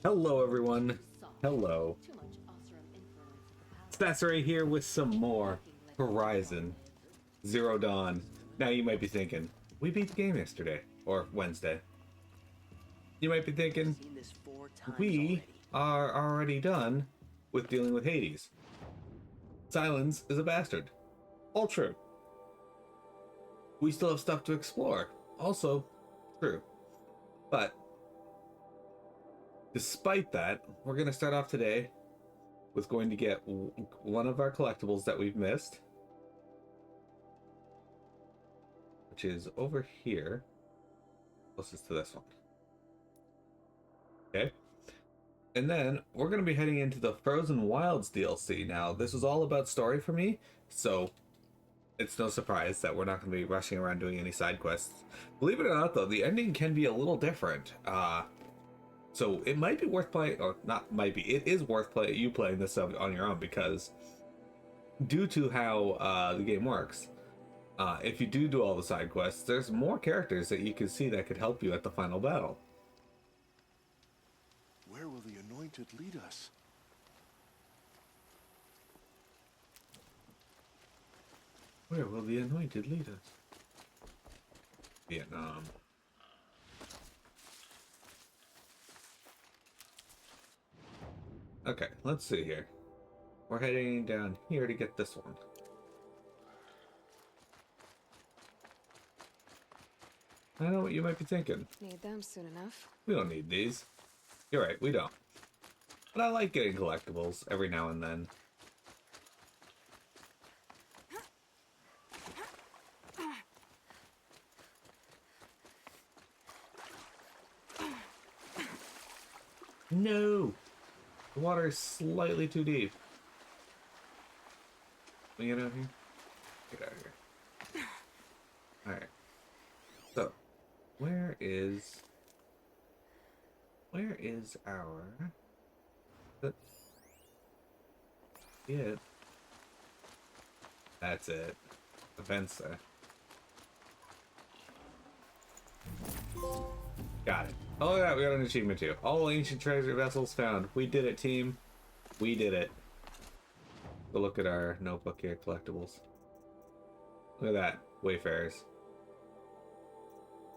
Hello, everyone. Hello. Stasseray here with some more Horizon Zero Dawn. Now, you might be thinking, we beat the game yesterday, or Wednesday. You might be thinking, we are already done with dealing with Hades. Silence is a bastard. All true. We still have stuff to explore. Also true. But despite that, we're going to start off today with going to get one of our collectibles that we've missed, which is over here, closest to this one. Okay. And then we're going to be heading into the Frozen Wilds DLC. Now, this is all about story for me, so it's no surprise that we're not going to be rushing around doing any side quests. Believe it or not, though, the ending can be a little different. So it might be worth playing, or not might be, it is worth you playing this on your own, because due to how the game works, if you do all the side quests, there's more characters that you can see that could help you at the final battle. Where will the Anointed lead us? Where will the Anointed lead us? Vietnam. Okay, let's see here. We're heading down here to get this one. I know what you might be thinking. Need them soon enough. We don't need these. You're right, we don't. But I like getting collectibles every now and then. No! The water is slightly too deep. Can we get out of here? Get out of here. Alright. So, where is our... It. That's it. The fence there. Got it. Oh yeah, we got an achievement too. All ancient treasure vessels found. We did it, team. We did it. Go look at our notebook here, collectibles. Look at that, Wayfarers.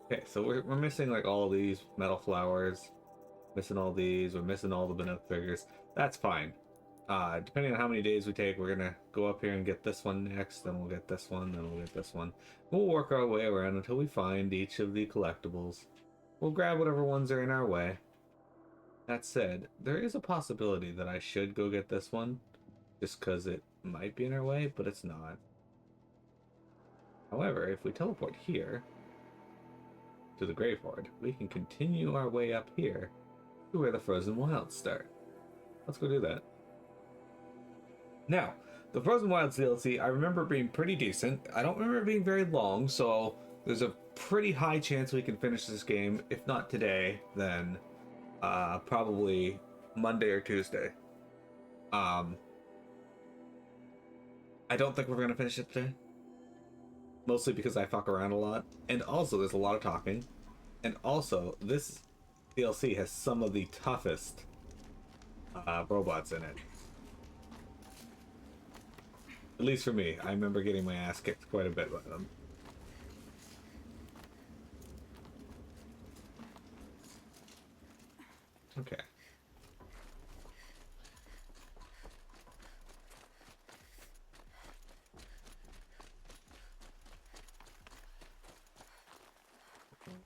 Okay, so we're missing like all these metal flowers. Missing all these. We're missing all the Bannock figures. That's fine. Depending on how many days we take, we're gonna go up here and get this one next. Then we'll get this one. Then we'll get this one. We'll work our way around until we find each of the collectibles. We'll grab whatever ones are in our way. That said, there is a possibility that I should go get this one, just because it might be in our way, but it's not. However, if we teleport here to the Grave Hoard, we can continue our way up here to where the Frozen Wilds start. Let's go do that. Now, the Frozen Wilds DLC, I remember being pretty decent. I don't remember it being very long, so there's a pretty high chance we can finish this game. If not today, then probably Monday or Tuesday. I don't think we're going to finish it today. Mostly because I fuck around a lot. And also, there's a lot of talking. And also, this DLC has some of the toughest robots in it. At least for me. I remember getting my ass kicked quite a bit by them. Okay.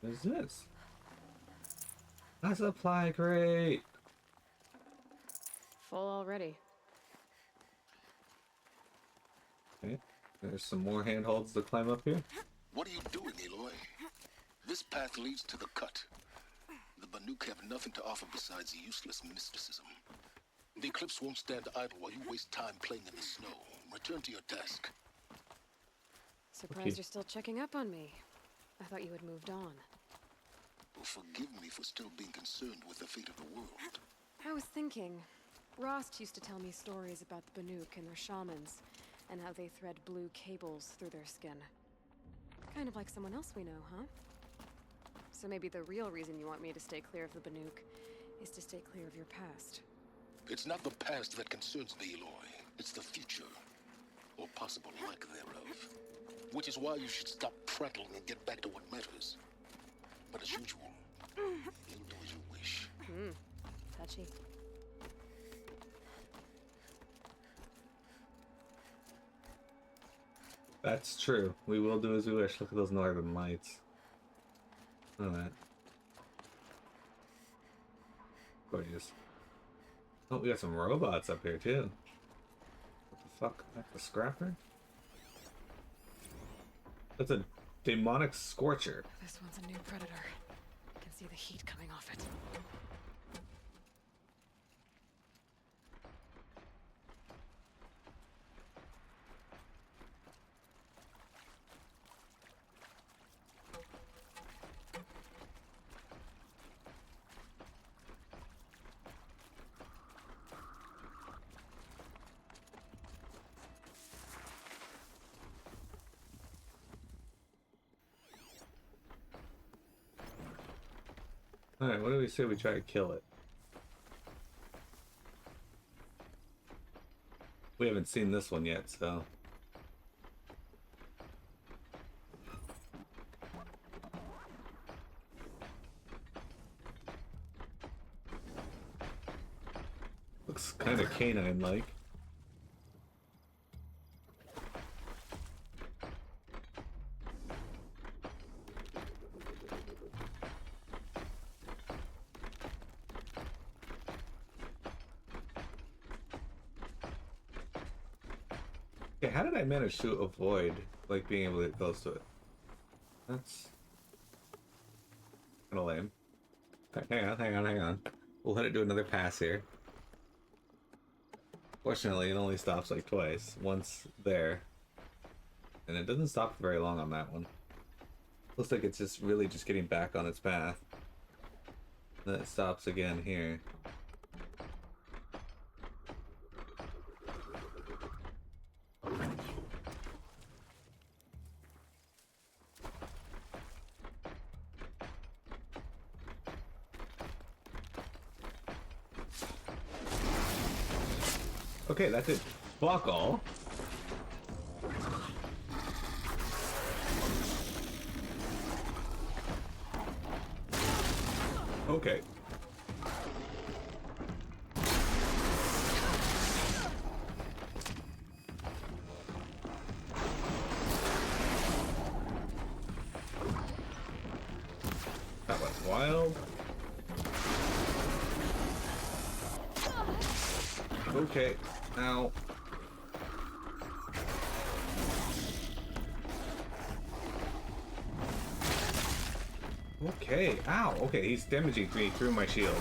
What is this? A supply crate! Full already. Okay. There's some more handholds to climb up here. What are you doing, Aloy? This path leads to the cut. The Bannock have nothing to offer besides useless mysticism. The Eclipse won't stand idle while you waste time playing in the snow. Return to your task. Surprised Okay. you're still checking up on me. I thought you had moved on. Well, forgive me for still being concerned with the fate of the world. I was thinking, Rost used to tell me stories about the Bannock and their shamans, and how they thread blue cables through their skin. Kind of like someone else we know, huh? So maybe the real reason you want me to stay clear of the Bannock is to stay clear of your past. It's not the past that concerns me, Aloy. It's the future, or possible lack thereof. Which is why you should stop prattling and get back to what matters. But as usual, you do as you wish. Touchy. That's true. We will do as we wish. Look at those northern lights. Look at that. Gorgeous. Oh, we got some robots up here too. What the fuck? That's a scrapper? That's a demonic scorcher. This one's a new predator. I can see the heat coming off it. Alright, what do we say we try to kill it? We haven't seen this one yet, so... Looks kind of canine-like. Okay, how did I manage to avoid, like, being able to get close to it? That's... kinda lame. Alright, hang on. We'll let it do another pass here. Fortunately, it only stops like twice. Once there. And it doesn't stop for very long on that one. Looks like it's just really just getting back on its path. Then it stops again here. Okay, that's it. Fuck all. Okay. That went wild. Okay, now. Okay, ow, okay, he's damaging me through my shield.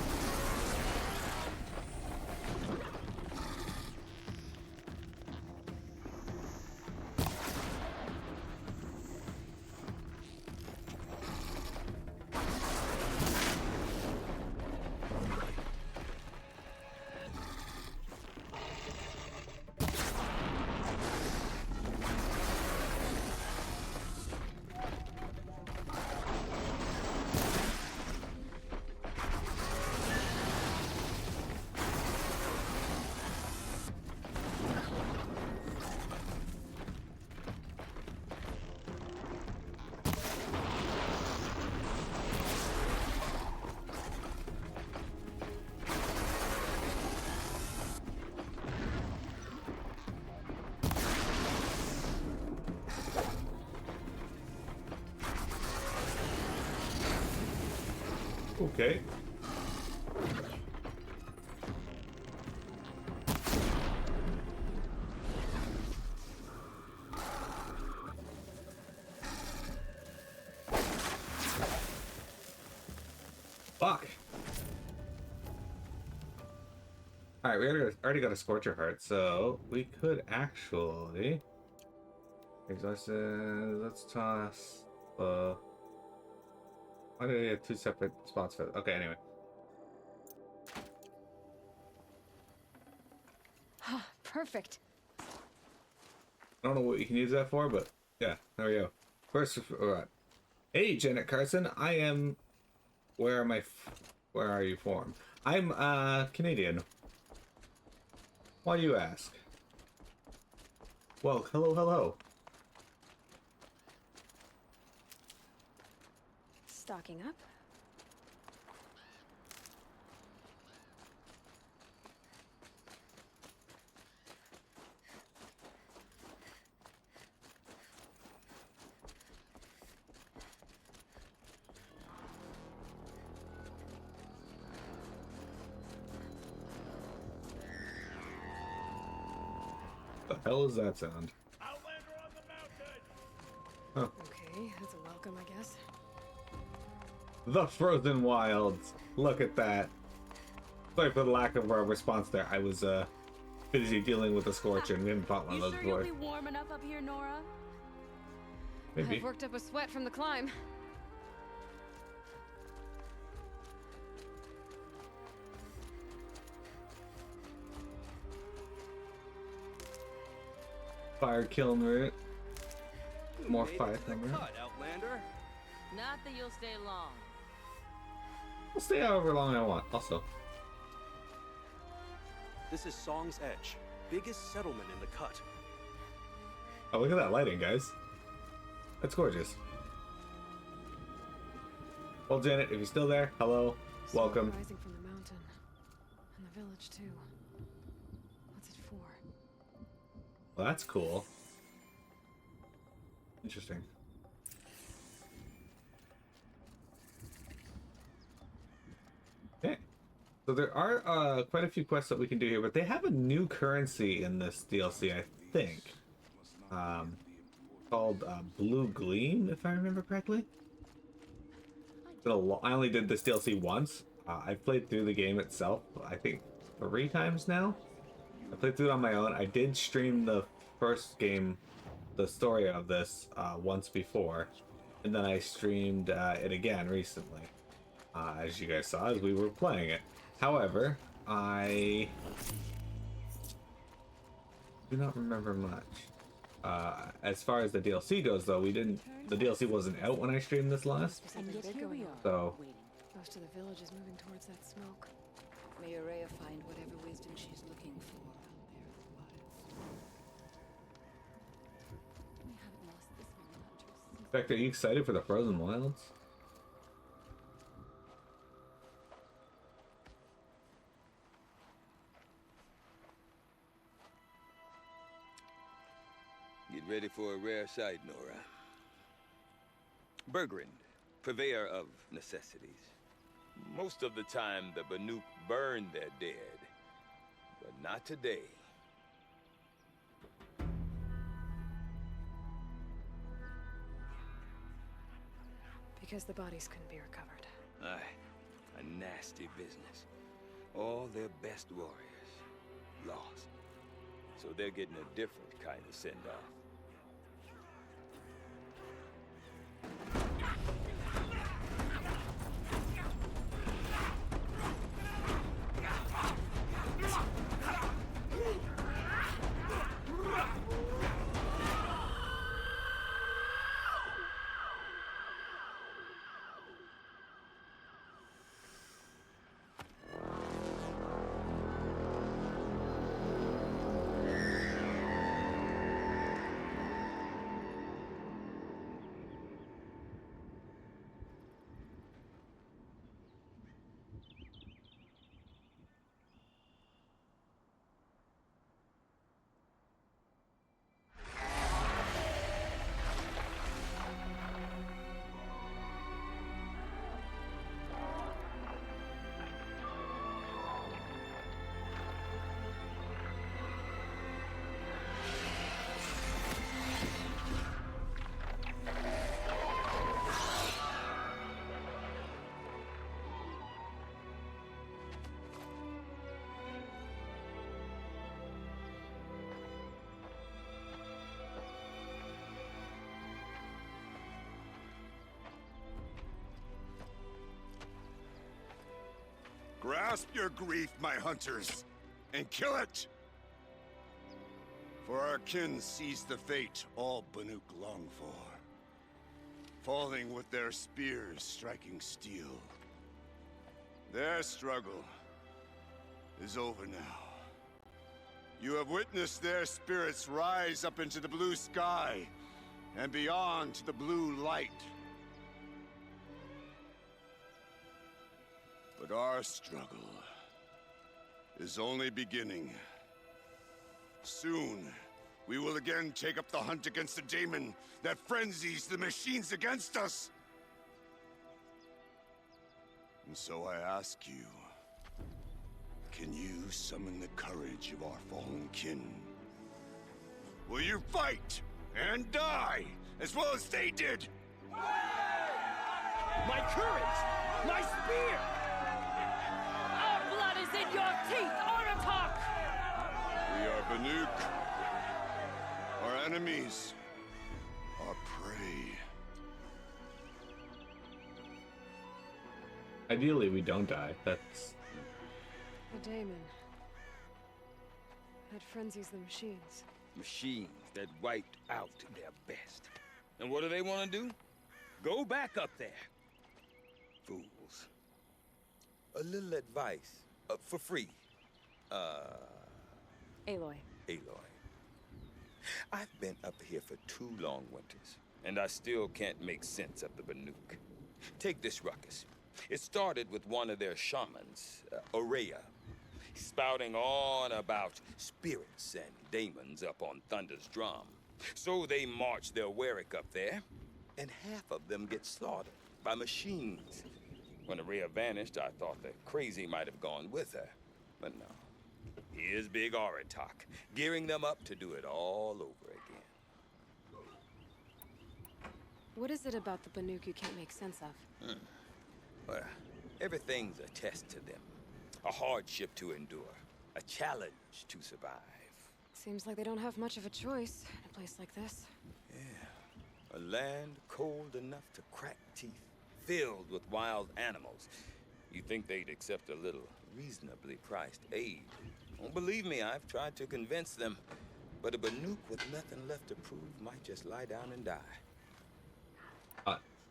Okay. Fuck. Alright, we already got a Scorcher Heart, so we could actually... Exhausted... Let's toss... Why did I have two separate spots for that? Okay, anyway. Perfect. I don't know what you can use that for, but yeah, there we go. First, hey, Janet Carson, I am... Where are my Where are you from? I'm Canadian. Why do you ask? Well, hello, hello. Stocking up? The hell is that sound? Outlander on the mountain! Huh. Okay, that's a welcome, I guess. The Frozen Wilds. Look at that. Sorry for the lack of a response there. I was busy dealing with a scorch and we haven't fought one of You those sure before. you'll be warm enough up here, Nora? Maybe. I've worked up a sweat from the climb. Fire killing route. More Made it fire to the killing route. cut, Outlander. Not that you'll stay long. I'll stay however long I want. Also, This is Song's Edge, biggest settlement in the cut. oh, look at that lighting, guys. That's gorgeous. Well, Janet, if you're still there, hello, Smoke welcome. rising from the mountain. And the village, too. What's it for? Well, that's cool. Interesting. Okay. So there are quite a few quests that we can do here, but they have a new currency in this DLC, I think. Called Blue Gleam, if I remember correctly. I only did this DLC once. I've played through the game itself, I think 3 times now. I played through it on my own. I did stream the first game, the story of this, once before, and then I streamed it again recently, as you guys saw as we were playing it. However, I do not remember much. As far as the DLC goes, though, the DLC wasn't out when I streamed this last, There's something big going on. so waiting. Most of the village is moving towards that smoke. May Araya find whatever wisdom she's looking for out there in the wilds. We haven't lost this many hunters. in fact, are you excited for the Frozen Wilds? Get ready for a rare sight, Nora. Bergrind, purveyor of necessities. Most of the time, the Banuk burn their dead, but not today. Because the bodies couldn't be recovered. Aye, a nasty business. All their best warriors lost. So they're getting a different kind of send-off. Grasp your grief, my hunters, and kill it! For our kin sees the fate all Banuk long for. Falling with their spears striking steel. Their struggle is over now. You have witnessed their spirits rise up into the blue sky and beyond to the blue light. But our struggle is only beginning. Soon, we will again take up the hunt against the demon that frenzies the machines against us. And so I ask you, can you summon the courage of our fallen kin? Will you fight and die as well as they did? My courage! My spear! Our blood is in your teeth, Aratak! We are Banuk. Our enemies are prey. Ideally, we don't die. That's A daemon. That frenzies the machines. Machines that wiped out their best. And what do they want to do? Go back up there. Fools. A little advice. For free. Aloy. Aloy. I've been up here for 2 long winters, and I still can't make sense of the Banuk. Take this ruckus. It started with one of their shamans, Ourea, spouting on about spirits and demons up on Thunder's drum. So they march their Warwick up there, and half of them get slaughtered by machines. When Ourea vanished, I thought the crazy might have gone with her, but no. Here's Big Aratak, gearing them up to do it all over again. What is it about the Banuk you can't make sense of? Well, everything's a test to them. A hardship to endure. A challenge to survive. Seems like they don't have much of a choice in a place like this. Yeah. A land cold enough to crack teeth, filled with wild animals. You think they'd accept a little reasonably priced aid. Don't believe me, I've tried to convince them. But a Banuk with nothing left to prove might just lie down and die.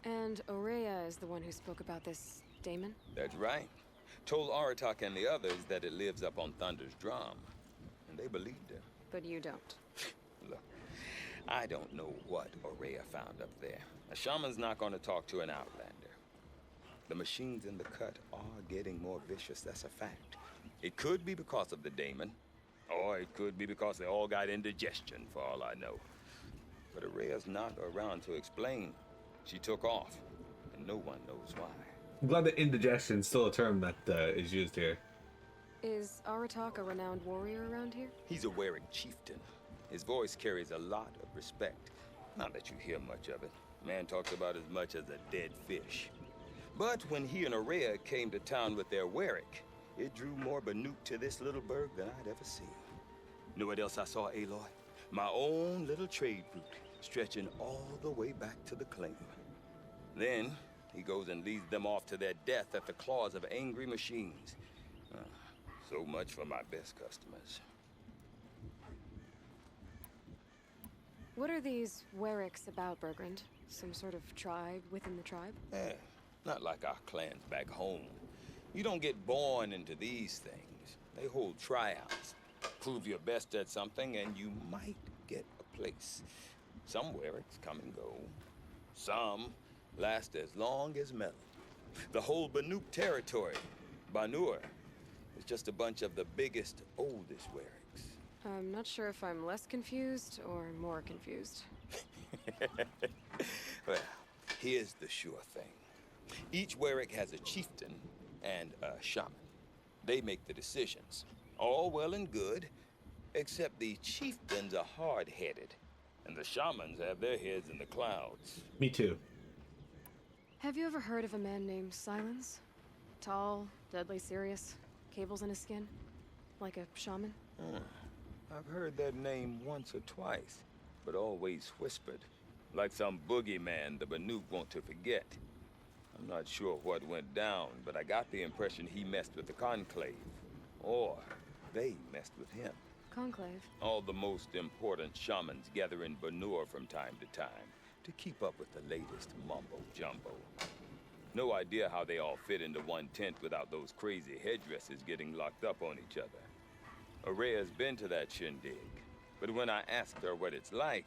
And Ourea is the one who spoke about this daemon? That's right. Told Aratak and the others that it lives up on Thunder's drum. And they believed her. But you don't. Look, I don't know what Ourea found up there. A shaman's not going to talk to an outlander. The machines in the cut are getting more vicious, that's a fact. It could be because of the daemon, or it could be because they all got indigestion, for all I know. But Ourea's not around to explain. She took off, and no one knows why. I'm glad that indigestion is still a term that is used here. Is Aratak a renowned warrior around here? He's a Warwick chieftain. His voice carries a lot of respect. Not that you hear much of it. Man talks about as much as a dead fish. But when he and Ourea came to town with their Warwick, it drew more Banuk to this little burg than I'd ever seen. Know what else I saw, Aloy? My own little trade route, stretching all the way back to the claim. Then, he goes and leads them off to their death at the claws of angry machines. So much for my best customers. What are these Warwicks about, Bergrand? Some sort of tribe within the tribe? Eh, not like our clans back home. You don't get born into these things. They hold tryouts. Prove your best at something and you might get a place. Some Warwicks come and go. Some last as long as Melon. The whole Banuk territory, Banur, is just a bunch of the biggest, oldest Warwicks. I'm not sure if I'm less confused or more confused. Well, here's the sure thing. Each Warwick has a chieftain and a shaman. They make the decisions. All well and good, except the chieftains are hard-headed, and the shamans have their heads in the clouds. Me too. Have you ever heard of a man named Silence? Tall, deadly serious, cables in his skin? Like a shaman? I've heard that name once or twice, but always whispered. Like some boogeyman the Banuk want to forget. I'm not sure what went down, but I got the impression he messed with the Conclave. Or they messed with him. Conclave? All the most important shamans gather in Banur from time to time to keep up with the latest mumbo-jumbo. No idea how they all fit into one tent without those crazy headdresses getting locked up on each other. Araya's been to that shindig, but when I asked her what it's like,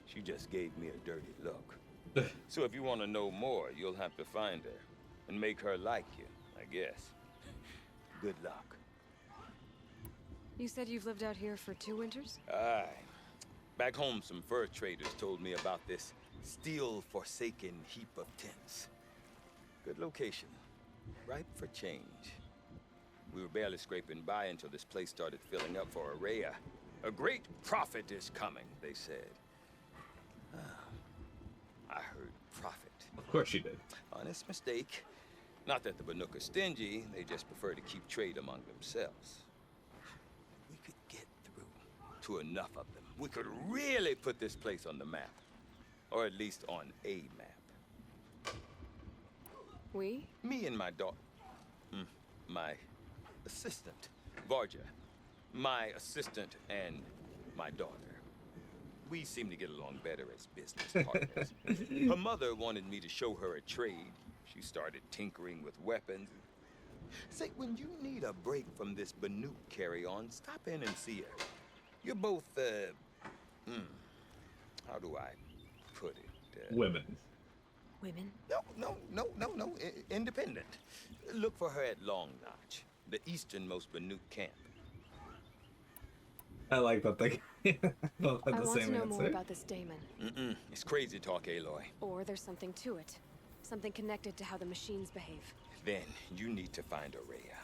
she just gave me a dirty look. So if you want to know more, you'll have to find her and make her like you, I guess. Good luck. You said you've lived out here for 2 winters? Aye. Back home, some fur traders told me about this steel-forsaken heap of tents. Good location. Ripe for change. We were barely scraping by until this place started filling up for Araya. A great prophet is coming, they said. I heard prophet. Of course you did. Honest mistake. Not that the Banuk are stingy, they just prefer to keep trade among themselves. We could get through to enough of them. We could really put this place on the map. Or at least on a map. We? Me and my daughter. My assistant, Varja. My assistant and my daughter. We seem to get along better as business partners. Her mother wanted me to show her a trade. She started tinkering with weapons. Say, when you need a break from this Banuk carry-on, stop in and see her. You're both, how do I put it? Women. Women? No. Independent. Look for her at Long Notch, the easternmost Banuk camp. I like that thing. Both had I the want same to know answer. more about this daemon. It's crazy talk, Aloy. Or there's something to it. Something connected to how the machines behave. Then you need to find Araya.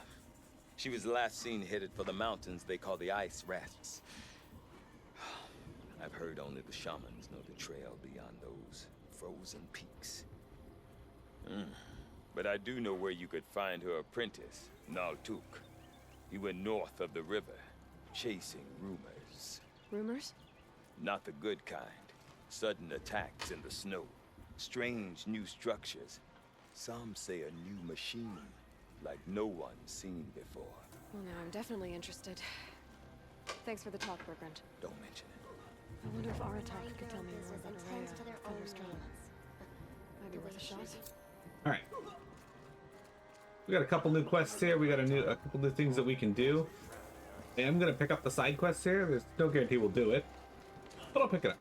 She was last seen headed for the mountains they call the Ice Rats. I've heard only the shamans know the trail beyond those frozen peaks. But I do know where you could find her apprentice, Naltuk. He went north of the river, chasing rumors. Rumors? Not the good kind. Sudden attacks in the snow. Strange new structures. Some say a new machine, like no one's seen before. Well, now I'm definitely interested. Thanks for the talk, Bergrand. Don't mention it. I wonder if Aratak could tell me more about Araya, Thunderstone. Might be worth a shot. All right. We got a couple new quests here. We got a couple new things that we can do. And I'm gonna pick up the side quests here. There's no guarantee we'll do it, but I'll pick it up.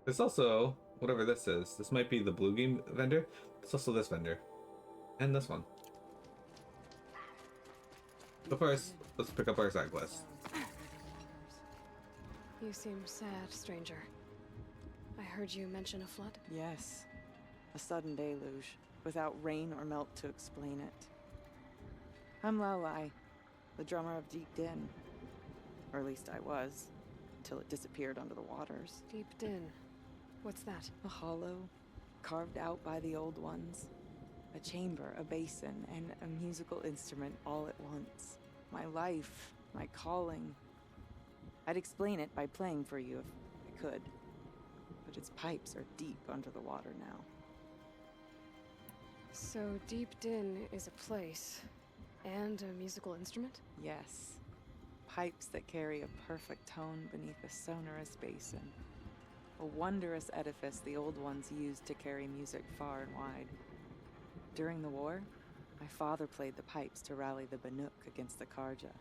There's also whatever this is. This might be the blue game vendor. It's also this vendor, and this one. But first, let's pick up our side quest. You seem sad, stranger. I heard you mention a flood. Yes. A sudden deluge, without rain or melt to explain it. I'm Lalai, the drummer of Deep Din. Or at least I was, till it disappeared under the waters. Deep Din. What's that? A hollow, carved out by the old ones. A chamber, a basin, and a musical instrument all at once. My life, my calling. I'd explain it by playing for you if I could. But its pipes are deep under the water now. So Deep Din is a place and a musical instrument? Yes. Pipes that carry a perfect tone beneath a sonorous basin. A wondrous edifice the old ones used to carry music far and wide. During the war, my father played the pipes to rally the Banuk against the Karja.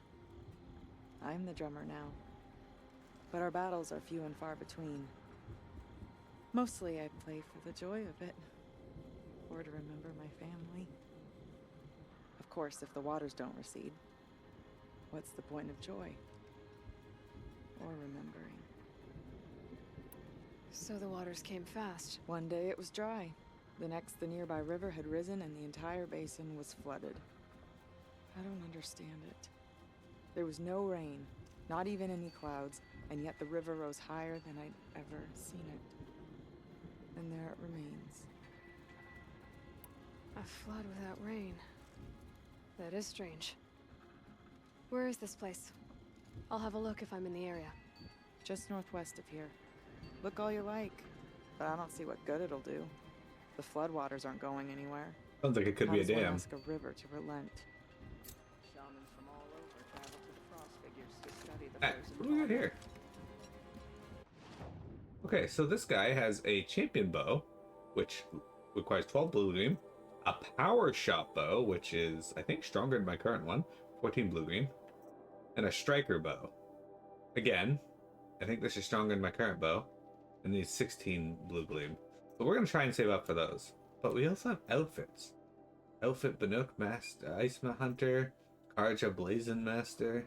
I'm the drummer now. But our battles are few and far between. Mostly I play for the joy of it. Or to remember my family. Of course, if the waters don't recede, what's the point of joy? Or remembering? So the waters came fast. One day it was dry. The next, the nearby river had risen and the entire basin was flooded. I don't understand it. There was no rain, not even any clouds, and yet the river rose higher than I'd ever seen it. And there it remains. A flood without rain. That is strange. Where is this place? I'll have a look if I'm in the area. Just northwest of here. Look all you like, but I don't see what good it'll do. The floodwaters aren't going anywhere. Sounds like it could How be a does one dam. ask a river to relent? Shamans from all over travel to the frost figures to study the Alright, frozen what do we got water. here? Okay, so this guy has a champion bow, which requires 12 blue green, a power shot bow, which is, I think, stronger than my current one, 14 blue green, and a striker bow. Again, I think this is stronger than my current bow, and needs 16 blue gleam. So we're going to try and save up for those. But we also have outfits. Outfit Banuk Master, Iceman Hunter, Karja Blazon Master,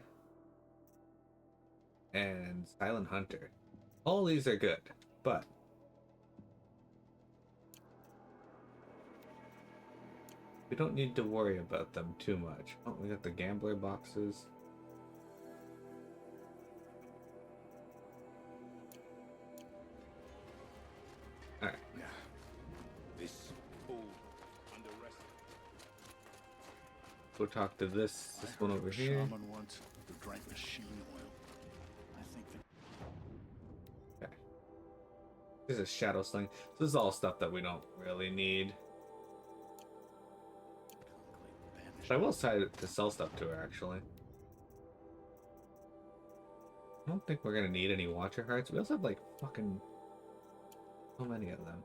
and Silent Hunter. All these are good, but we don't need to worry about them too much. Oh, we got the gambler boxes. Alright. This fool under arrest. Go talk to this one over here. Shaman once who drank machine oil. I think that Okay. This is Shadow Sling. So this is all stuff that we don't really need. But I will try to sell stuff to her, actually. I don't think we're gonna need any Watcher Hearts. We also have, like, fucking so many of them.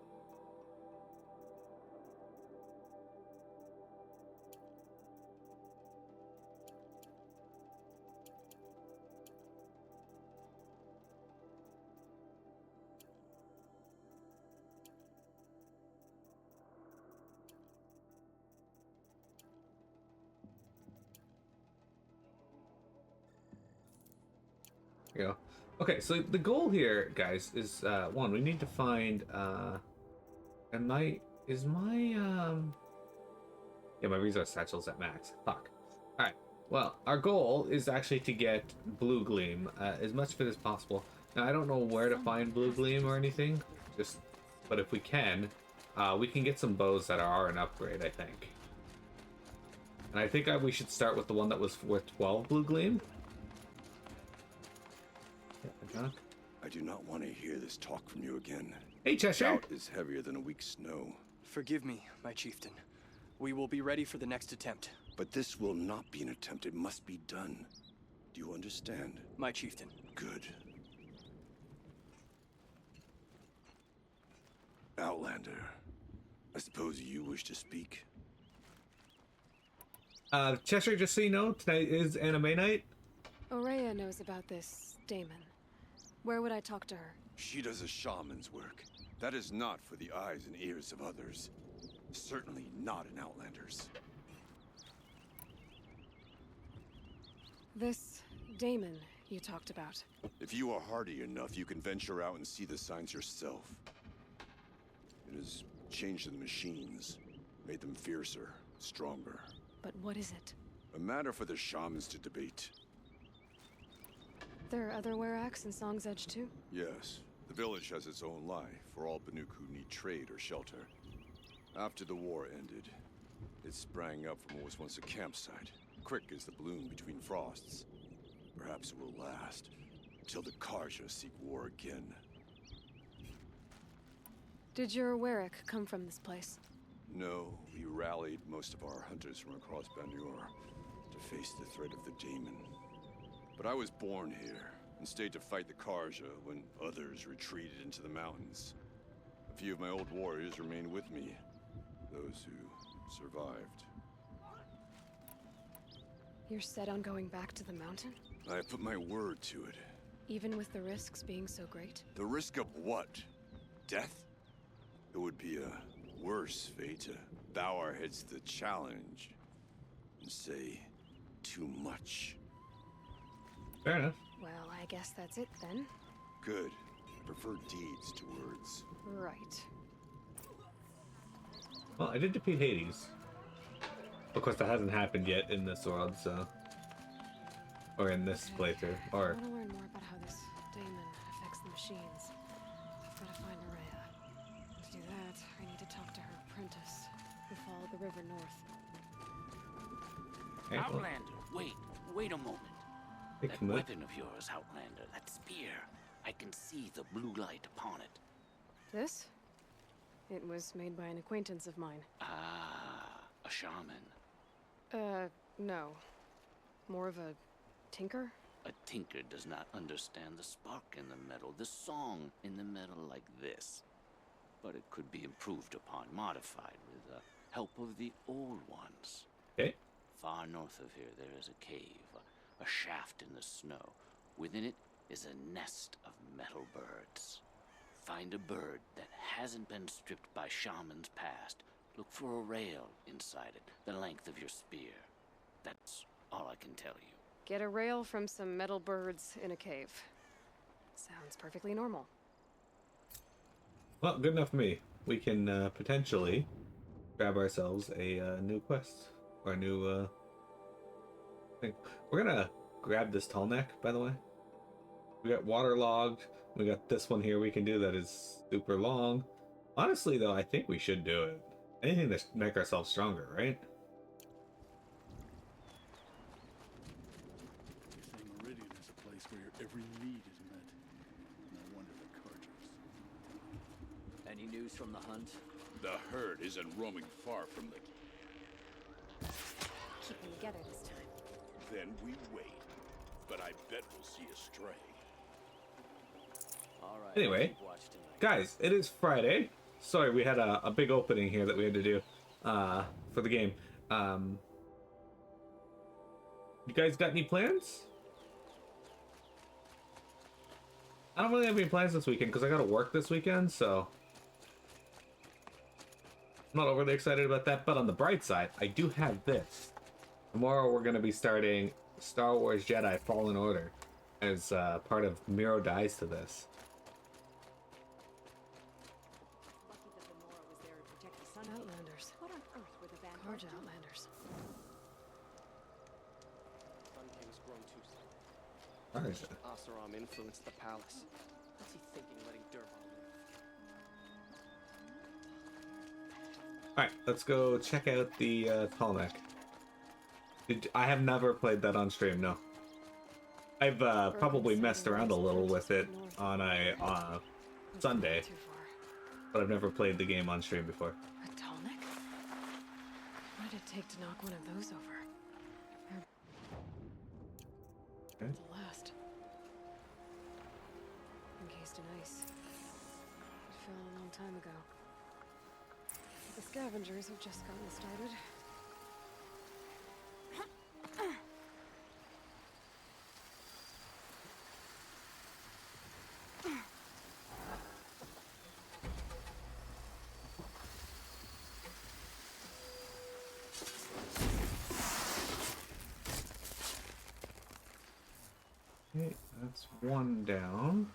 There we go. Okay, so the goal here, guys, is one, we need to find a knight. Is my yeah, my resource satchel's at max. Fuck. Alright. Well, our goal is actually to get blue gleam, as much of it as possible. Now I don't know where to find blue gleam or anything, but if we can get some bows that are an upgrade, I think. And I think we should start with the one that was worth 12 blue gleam. I do not want to hear this talk from you again. Hey, Cheshire. Doubt is heavier than a week's snow. Forgive me, my chieftain. We will be ready for the next attempt. But this will not be an attempt. It must be done. Do you understand? My chieftain. Good. Outlander, I suppose you wish to speak? Cheshire, just so you know, tonight is anime night. Aurea knows about this Damon. Where would I talk to her? She does a shaman's work. That is not for the eyes and ears of others. Certainly not an Outlander's. This Damon you talked about. If you are hardy enough, you can venture out and see the signs yourself. It has changed the machines, made them fiercer, stronger. But what is it? A matter for the shamans to debate. There are other Weraks in Song's Edge too? Yes, the village has its own life for all Banuk who need trade or shelter. After the war ended, it sprang up from what was once a campsite, quick as the bloom between frosts. Perhaps it will last, till the Karja seek war again. Did your Werak come from this place? No, we rallied most of our hunters from across Banur to face the threat of the Daemon. But I was born here, and stayed to fight the Karja when others retreated into the mountains. A few of my old warriors remained with me, those who survived. You're set on going back to the mountain? I put my word to it. Even with the risks being so great? The risk of what? Death? It would be a worse fate to bow our heads to the challenge and say too much. Fair enough. Well, I guess that's it then. Good. I prefer deeds to words. Right. Well, I did defeat Hades. Of course, that hasn't happened yet in this world, so... Or in this playthrough, I or... want to learn more about how this Daemon affects the machines. I've got to find Aurea. To do that, I need to talk to her apprentice, who followed the river north. Okay, well, Outlander, wait a moment. hey, That Kamut. weapon of yours, Outlander, that spear, I can see the blue light upon it. This? It was made by an acquaintance of mine. Ah, a shaman. No. More of a tinker? A tinker does not understand the spark in the metal, the song in the metal like this. but it could be improved upon, modified with the help of the old ones. Okay. Far north of here, there is a cave, a shaft in the snow. Within it is a nest of metal birds. Find a bird that hasn't been stripped by shamans past. Look for a rail inside it, the length of your spear. That's all I can tell you. Get a rail from some metal birds in a cave. Sounds perfectly normal. Well, good enough for me. We can potentially grab ourselves a new quest or a new thing. We're gonna grab this tall neck, by the way. We got waterlogged. We got this one here we can do that is super long. Honestly, though, I think we should do it. Anything to make ourselves stronger, right? They say Meridian is a place where every need is met. No wonder the Carters. Any news from the hunt? The herd isn't roaming far from the... Keeping together this time. Then we wait. But I bet we'll see a stray. All right. Anyway, guys, it is Friday. Sorry, we had a big opening here that we had to do for the game. You guys got any plans? I don't really have any plans this weekend because I got to work this weekend, so I'm not overly excited about that. But on the bright side, I do have this. Tomorrow we're going to be starting Star Wars Jedi Fallen Order as part of Miro Dies to this. Outlanders. What on earth were the Vanguard Outlanders? Sun King's grown too slow. Where is it? Oseram influenced the palace. What's he thinking, letting Durval live? Alright, let's go check out the Tallneck. I have never played that on stream, no. I've probably messed around a little with it on a Sunday, but I've never played the game on stream before. A Tallneck? What did it take to knock one of those over? Okay. The last. Encased in ice. It fell a long time ago. The scavengers have just gotten started. Okay, that's one down.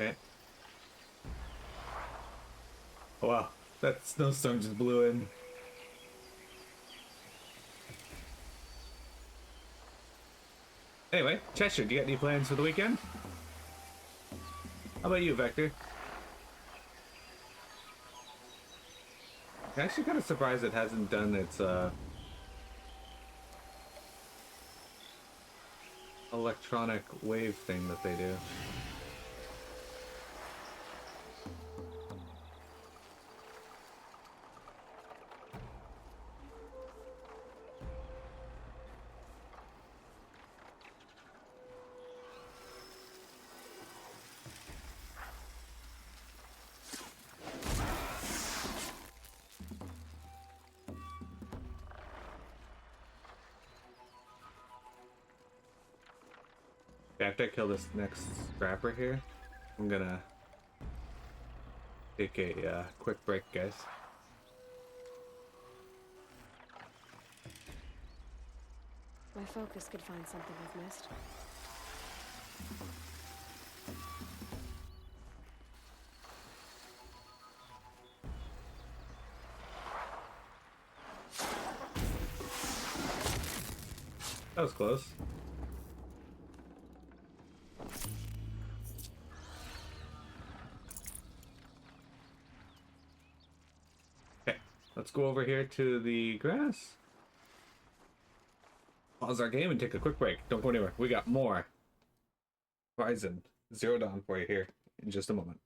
Okay. Oh, wow, that snowstorm just blew in. Anyway, Cheshire, do you got any plans for the weekend? How about you, Vector? I'm actually kind of surprised it hasn't done its electronic wave thing that they do. After I kill this next scrapper here, I'm gonna take a quick break, guys. My focus could find something I've missed. That was close. let's go over here to the grass. Pause our game and take a quick break. Don't go anywhere. We got more Horizon Zero Dawn for you here in just a moment.